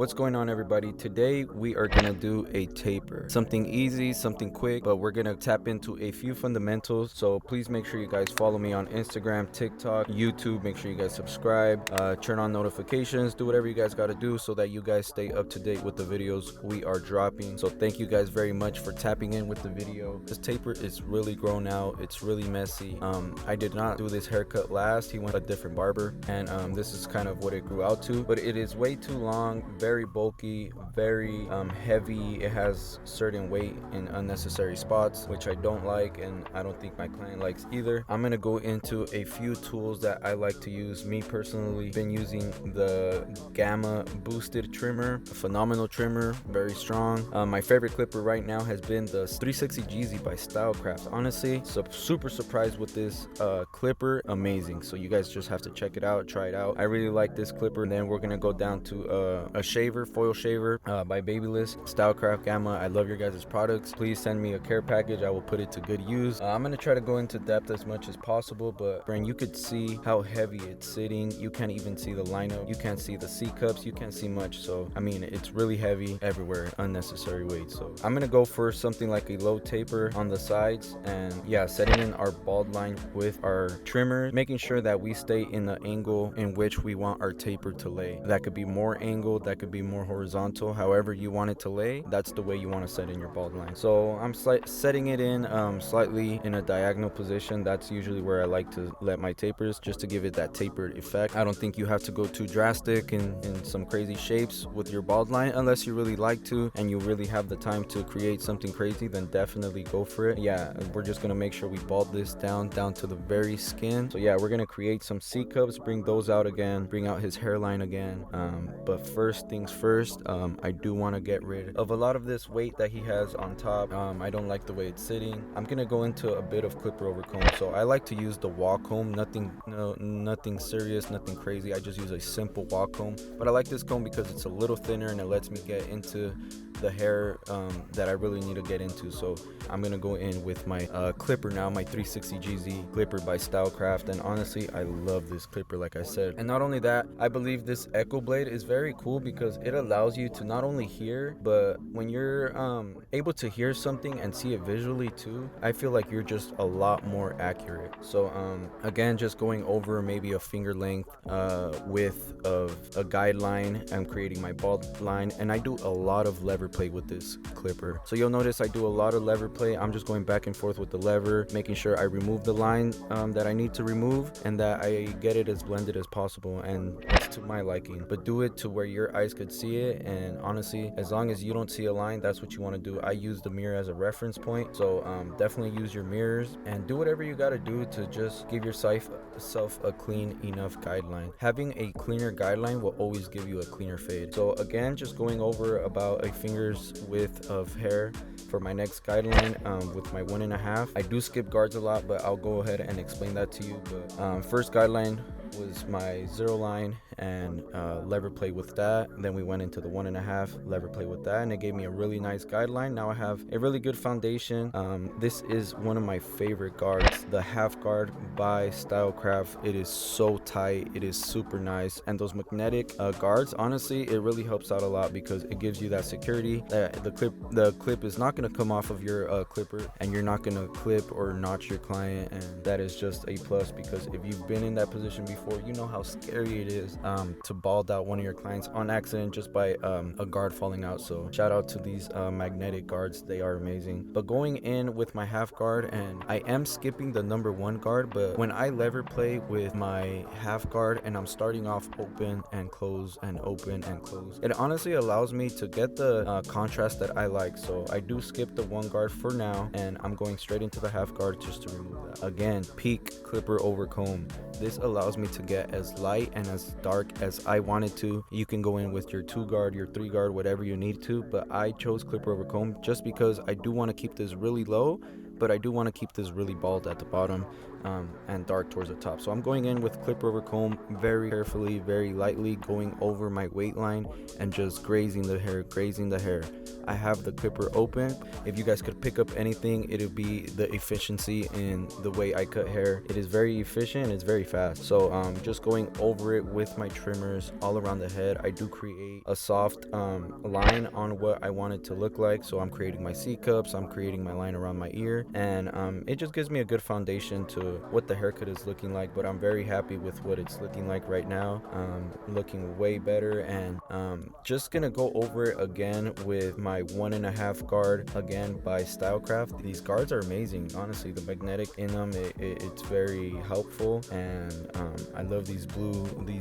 What's going on, everybody? Today we are gonna do a taper, something easy, something quick, but we're gonna tap into a few fundamentals. So please make sure you guys follow me on Instagram, TikTok, YouTube. Make sure you guys subscribe, turn on notifications, do whatever you guys gotta do so that you guys stay up to date with the videos we are dropping. So thank you guys very much for tapping in with the video. This taper is really grown out, it's really messy. I did not do this haircut last. He went a different barber, and this is kind of what it grew out to, but it is way too long, very bulky, very heavy. It has certain weight in unnecessary spots, which I don't like, and I don't think my client likes either. I'm gonna go into a few tools that I like to use. Me personally, been using the Gamma boosted trimmer, a phenomenal trimmer, very strong. My favorite clipper right now has been the 360 GZ by Stylecraft. Honestly, so super surprised with this clipper, amazing. So you guys just have to check it out, try it out. I really like this clipper. And then we're gonna go down to a shaver, foil shaver by Babyliss, Stylecraft, Gamma. I love your guys' products. Please send me a care package, I will put it to good use. I'm gonna try to go into depth as much as possible, but friend, you could see how heavy it's sitting. You can't even see the lineup, you can't see the C cups, you can't see much. So I mean, it's really heavy everywhere, unnecessary weight. So I'm gonna go for something like a low taper on the sides, and yeah, setting in our bald line with our trimmer, making sure that we stay in the angle in which we want our taper to lay. That could be more angled, that could be more horizontal, however you want it to lay, that's the way you want to set in your bald line. So I'm setting it in slightly in a diagonal position. That's usually where I like to let my tapers, just to give it that tapered effect. I don't think you have to go too drastic in some crazy shapes with your bald line unless you really like to and you really have the time to create something crazy, then definitely go for it. Yeah, we're just gonna make sure we bald this down to the very skin. So yeah, we're gonna create some C cups, bring those out again, bring out his hairline again. But first things first, I do want to get rid of a lot of this weight that he has on top. I don't like the way it's sitting. I'm gonna go into a bit of clipper over comb. So I like to use the wall comb, nothing serious, nothing crazy. I just use a simple wall comb, but I like this comb because it's a little thinner and it lets me get into the hair that I really need to get into. So I'm gonna go in with my clipper now, my 360 GZ clipper by Stylecraft, and honestly I love this clipper, like I said. And not only that, I believe this Echo Blade is very cool because it allows you to not only hear, but when you're able to hear something and see it visually too, I feel like you're just a lot more accurate. So again, just going over maybe a finger length width of a guideline, I'm creating my bald line, and I do a lot of lever play with this clipper. So you'll notice I do a lot of lever play. I'm just going back and forth with the lever, making sure I remove the line that I need to remove and that I get it as blended as possible, and it's to my liking. But do it to where your eyes could see it, and honestly, as long as you don't see a line, that's what you want to do. I use the mirror as a reference point, so definitely use your mirrors and do whatever you got to do to just give yourself a clean enough guideline. Having a cleaner guideline will always give you a cleaner fade. So again, just going over about a finger's width of hair for my next guideline with my 1.5. I do skip guards a lot, but I'll go ahead and explain that to you. But first guideline was my 0 line and lever play with that. Then we went into the 1.5, lever play with that, and it gave me a really nice guideline. Now I have a really good foundation. This is one of my favorite guards, the half guard by Stylecraft. It is so tight, it is super nice, and those magnetic guards, honestly, it really helps out a lot because it gives you that security that the clip is not going to come off of your clipper, and you're not going to clip or notch your client, and that is just a plus. Because if you've been in that position before, you know how scary it is to bald out one of your clients on accident just by a guard falling out. So shout out to these magnetic guards, they are amazing. But going in with my half guard, and I am skipping the number 1 guard, but when I lever play with my half guard and I'm starting off open and close and open and close, it honestly allows me to get the contrast that I like. So I do skip the 1 guard for now, and I'm going straight into the half guard just to remove that. Again, peak clipper over comb. This allows me to get as light and as dark as I wanted to. You can go in with your 2 guard, your 3 guard, whatever you need to, but I chose clipper over comb just because I do want to keep this really low, but I do want to keep this really bald at the bottom. and dark towards the top. So I'm going in with clipper over comb, very carefully, very lightly, going over my weight line and just grazing the hair, I have the clipper open. If you guys could pick up anything, it would be the efficiency in the way I cut hair. It is very efficient, it's very fast. So just going over it with my trimmers all around the head. I do create a soft line on what I want it to look like. So I'm creating my C-cups, I'm creating my line around my ear, and it just gives me a good foundation to what the haircut is looking like. But I'm very happy with what it's looking like right now. Looking way better, and just gonna go over it again with my 1.5 guard again by Stylecraft. These guards are amazing, honestly. The magnetic in them, it's very helpful, and I love these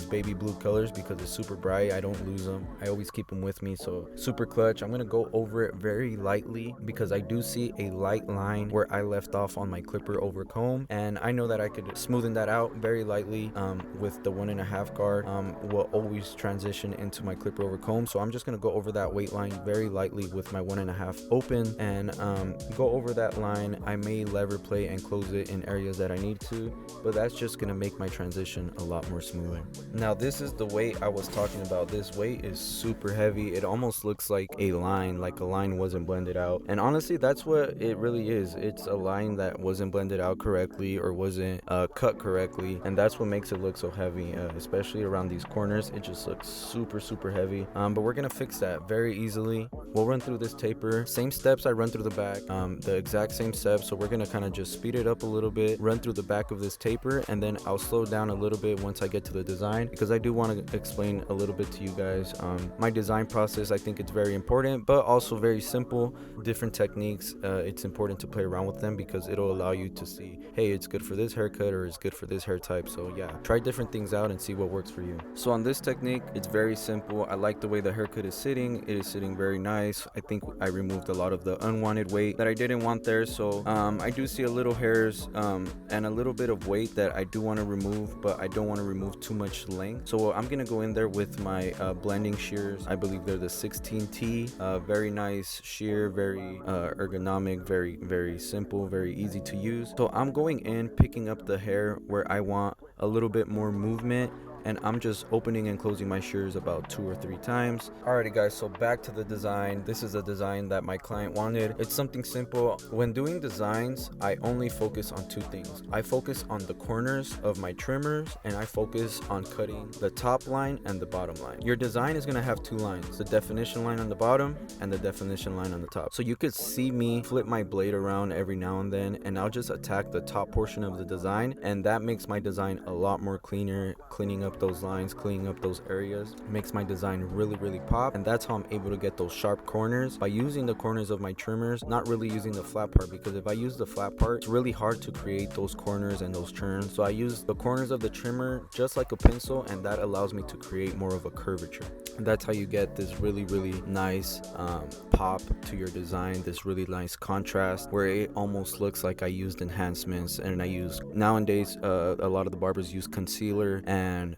baby blue colors because it's super bright. I don't lose them, I always keep them with me, so super clutch. I'm gonna go over it very lightly because I do see a light line where I left off on my clipper over comb, and I know that I could smoothen that out very lightly with the 1.5 guard. Will always transition into my clipper over comb, so I'm just gonna go over that weight line very lightly with my 1.5 open, and go over that line. I may lever play and close it in areas that I need to, but that's just gonna make my transition a lot more smoother. Now this is the weight I was talking about. This weight is super heavy. It almost looks like a line wasn't blended out, and honestly that's what it really is. It's a line that wasn't blended out correctly or wasn't cut correctly, and that's what makes it look so heavy, especially around these corners. It just looks super heavy, but we're gonna fix that very easily. We'll run through this taper, same steps I run through the back, the exact same steps. So we're gonna kind of just speed it up a little bit, run through the back of this taper, and then I'll slow down a little bit once I get to the design, because I do want to explain a little bit to you guys my design process. I think it's very important, but also very simple. Different techniques, it's important to play around with them because it'll allow you to see, hey, it's good for this haircut or it's good for this hair type. So yeah, try different things out and see what works for you. So on this technique, it's very simple. I like the way the haircut is sitting. It is sitting very nice. I think I removed a lot of the unwanted weight that I didn't want there. So I do see a little hairs and a little bit of weight that I do want to remove, but I don't want to remove too much length. So I'm gonna go in there with my blending shears. I believe they're the 16T. Very nice shear, very ergonomic, very simple, very easy to use. So I'm going in, picking up the hair where I want a little bit more movement, and I'm just opening and closing my shears about 2 or 3 times. Alrighty guys, so back to the design. This is a design that my client wanted. It's something simple. When doing designs, I only focus on 2 things. I focus on the corners of my trimmers, and I focus on cutting the top line and the bottom line. Your design is gonna have 2 lines, the definition line on the bottom and the definition line on the top. So you could see me flip my blade around every now and then, and I'll just attack the top portion of the design, and that makes my design a lot more cleaner, cleaning up those lines, cleaning up those areas. It makes my design really pop, and that's how I'm able to get those sharp corners by using the corners of my trimmers, not really using the flat part, because if I use the flat part, it's really hard to create those corners and those turns. So I use the corners of the trimmer just like a pencil, and that allows me to create more of a curvature. And that's how you get this really nice pop to your design, this really nice contrast where it almost looks like I used enhancements. And I use, nowadays a lot of the barbers use concealer and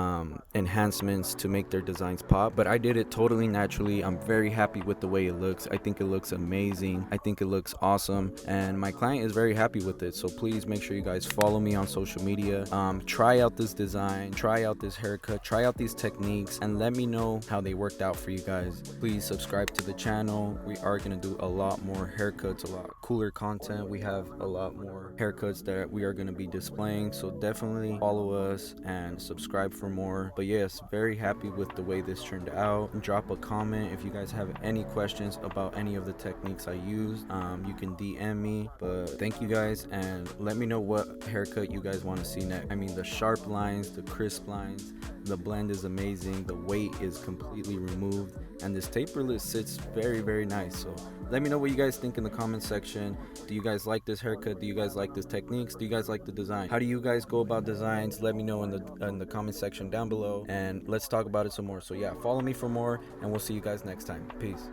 enhancements to make their designs pop, but I did it totally naturally. I'm very happy with the way it looks. I think it looks amazing. I think it looks awesome, and my client is very happy with it. So please make sure you guys follow me on social media. Try out this design, try out this haircut, try out these techniques, and let me know how they worked out for you guys. Please subscribe to the channel. We are gonna do a lot more haircuts, a lot cooler content. We have a lot more haircuts that we are gonna be displaying, so definitely follow us and subscribe for more. But yes, very happy with the way this turned out. Drop a comment if you guys have any questions about any of the techniques I used. You can DM me. But thank you guys, and let me know what haircut you guys want to see next. I mean, the sharp lines, the crisp lines, the blend is amazing, the weight is completely removed, and this taperless sits very nice. So let me know what you guys think in the comment section. Do you guys like this haircut? Do you guys like this techniques? Do you guys like the design? How do you guys go about designs? Let me know in the comment section down below, and let's talk about it some more. So yeah, follow me for more, and we'll see you guys next time. Peace.